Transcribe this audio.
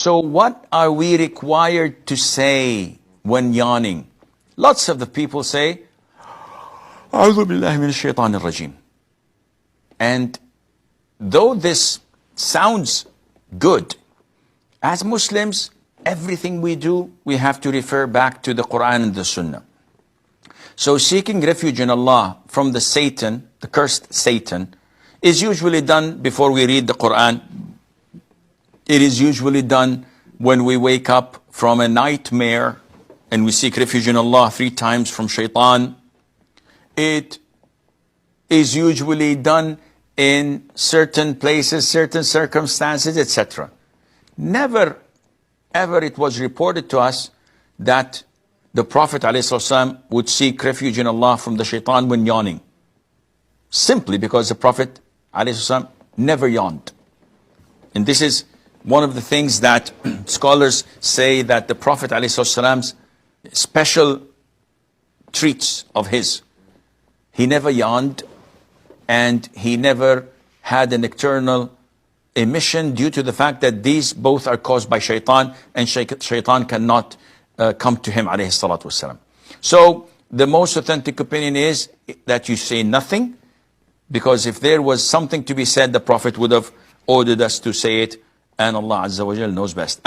So what are we required to say when yawning? Lots of the people say, أعوذ بالله من الشيطان الرجيم. And though this sounds good, as Muslims, everything we do, we have to refer back to the Quran and the Sunnah. So seeking refuge in Allah from the Satan, the cursed Satan, is usually done before we read the Quran. It is usually done when we wake up from a nightmare and we seek refuge in Allah 3 times from shaitan. It is usually done in certain places, certain circumstances, etc. Never ever it was reported to us that the Prophet ﷺ would seek refuge in Allah from the shaitan when yawning. Simply because the Prophet ﷺ never yawned. And this is one of the things that scholars say, that the Prophet ﷺ's special treats of his. He never yawned, and he never had a nocturnal emission, due to the fact that these both are caused by shaitan, and shaitan cannot come to him, alayhi salatu wasalam. So the most authentic opinion is that you say nothing, because if there was something to be said, the Prophet would have ordered us to say it, and Allah Azza wa Jal knows best.